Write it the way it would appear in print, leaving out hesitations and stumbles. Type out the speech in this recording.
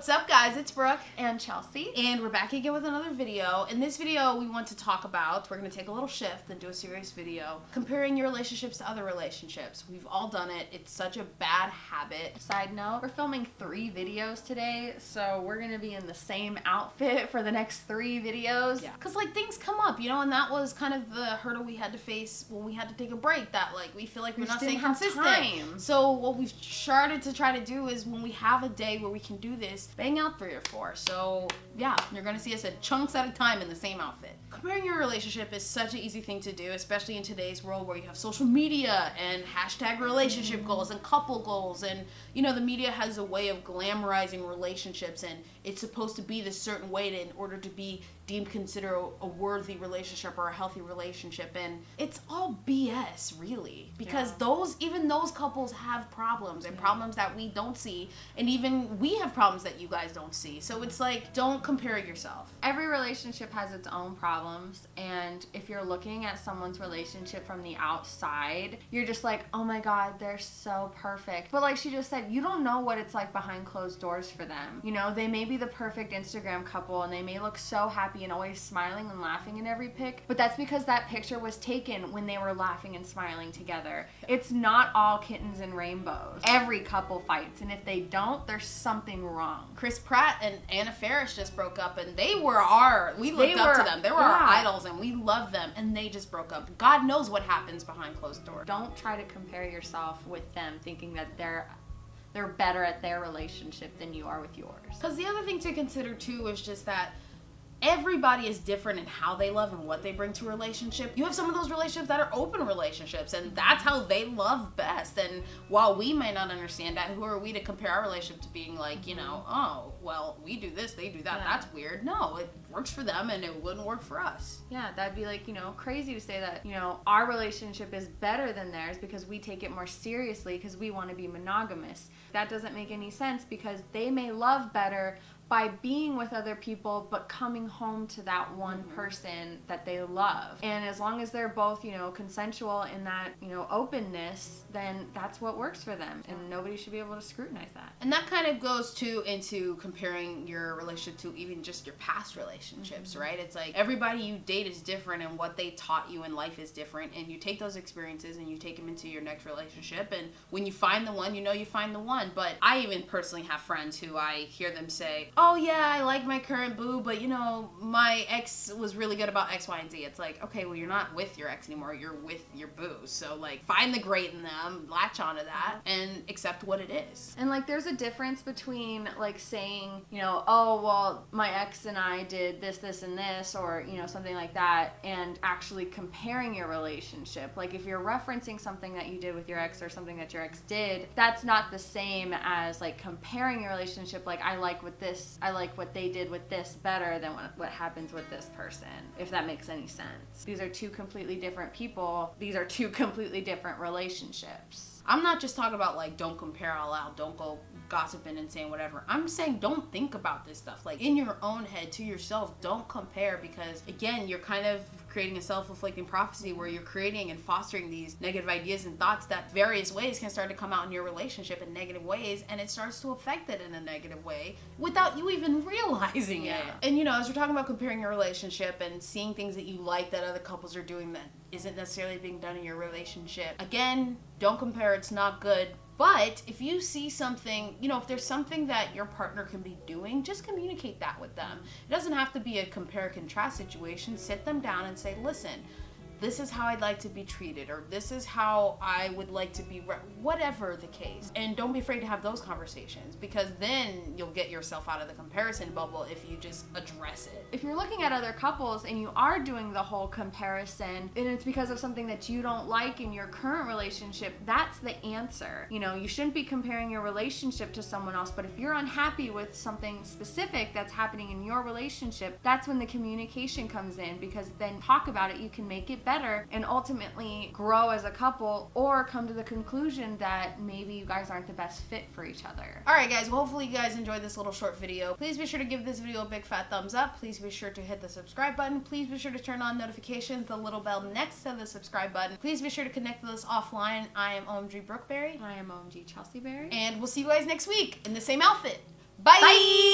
What's up, guys? It's Brooke and Chelsea, and we're back again with another video. In this video, we want to talk about, we're going to take a little shift and do a serious video, comparing your relationships to other relationships. We've all done it. It's such a bad habit. Side note, we're filming 3 videos today, so we're going to be in the same outfit for the next 3 videos. Yeah, because like things come up, you know, and that was kind of the hurdle we had to face when we had to take a break, that like we feel like we're not staying consistent. So what we've started to try to do is when we have a day where we can do this, bang out 3 or 4. So yeah, you're gonna see us at chunks at a time in the same outfit. Comparing your relationship is such an easy thing to do, especially in today's world where you have social media and hashtag relationship goals and couple goals, and you know, the media has a way of glamorizing relationships, and it's supposed to be this certain way in order to be deemed considered a worthy relationship or a healthy relationship, and it's all BS really, because even those couples have problems and problems that we don't see, and even we have problems that you guys don't see. So it's like, don't compare yourself. Every relationship has its own problems, and if you're looking at someone's relationship from the outside, you're just like, oh my god, they're so perfect. But like she just said, you don't know what it's like behind closed doors for them. You know, they may be the perfect Instagram couple and they may look so happy and always smiling and laughing in every pic, but that's because that picture was taken when they were laughing and smiling together. It's not all kittens and rainbows. Every couple fights, and if they don't, there's something wrong. Pratt and Faris just broke up, and we looked up to them. They were our idols, and we loved them, and they just broke up. God knows what happens behind closed doors. Don't try to compare yourself with them thinking that they're better at their relationship than you are with yours. Because the other thing to consider too is just that everybody is different in how they love and what they bring to a relationship. You have some of those relationships that are open relationships, and that's how they love best. And while we may not understand that, who are we to compare our relationship to being like, you know, oh, well, we do this, they do that, that's weird. No, it works for them and it wouldn't work for us. Yeah, that'd be like, you know, crazy to say that, you know, our relationship is better than theirs because we take it more seriously because we want to be monogamous. That doesn't make any sense, because they may love better by being with other people, but coming home to that one person that they love. And as long as they're both, you know, consensual in that, you know, openness, then that's what works for them, and nobody should be able to scrutinize that. And that kind of goes into comparing your relationship to even just your past relationships, right? It's like everybody you date is different, and what they taught you in life is different, and you take those experiences and you take them into your next relationship, and when you find the one, you know you find the one. But I even personally have friends who I hear them say, oh yeah, I like my current boo, but you know, my ex was really good about X, Y, and Z. It's like, okay, well, you're not with your ex anymore, you're with your boo. So like, find the great in them, latch onto that, and accept what it is. And like, there's a difference between like saying, you know, oh, well, my ex and I did this, this, and this, or, you know, something like that, and actually comparing your relationship. Like, if you're referencing something that you did with your ex or something that your ex did, that's not the same as like comparing your relationship. Like, I like what they did with this better than what happens with this person, if that makes any sense. These are 2 completely different people. These are 2 completely different relationships. I'm not just talking about like, don't compare all out, don't go gossiping and saying whatever. I'm saying don't think about this stuff. Like, in your own head to yourself, don't compare, because again, you're kind of creating a self-inflicting prophecy where you're creating and fostering these negative ideas and thoughts that various ways can start to come out in your relationship in negative ways, and it starts to affect it in a negative way without you even realizing it. And you know, as we're talking about comparing your relationship and seeing things that you like that other couples are doing that isn't necessarily being done in your relationship, again, don't compare. It's not good. But if you see something, you know, if there's something that your partner can be doing, just communicate that with them. It doesn't have to be a compare and contrast situation. Sit them down and say, listen, this is how I'd like to be treated, or this is how I would like to be, whatever the case. And don't be afraid to have those conversations, because then you'll get yourself out of the comparison bubble if you just address it. If you're looking at other couples and you are doing the whole comparison, and it's because of something that you don't like in your current relationship, that's the answer. You know, you shouldn't be comparing your relationship to someone else, but if you're unhappy with something specific that's happening in your relationship, that's when the communication comes in, because then talk about it, you can make it better, and ultimately grow as a couple, or come to the conclusion that maybe you guys aren't the best fit for each other. Alright guys, well, hopefully you guys enjoyed this little short video. Please be sure to give this video a big fat thumbs up. Please be sure to hit the subscribe button. Please be sure to turn on notifications, the little bell next to the subscribe button. Please be sure to connect with us offline. I am OMG Brooke Berry. I am OMG Chelsea Berry. And we'll see you guys next week in the same outfit. Bye! Bye.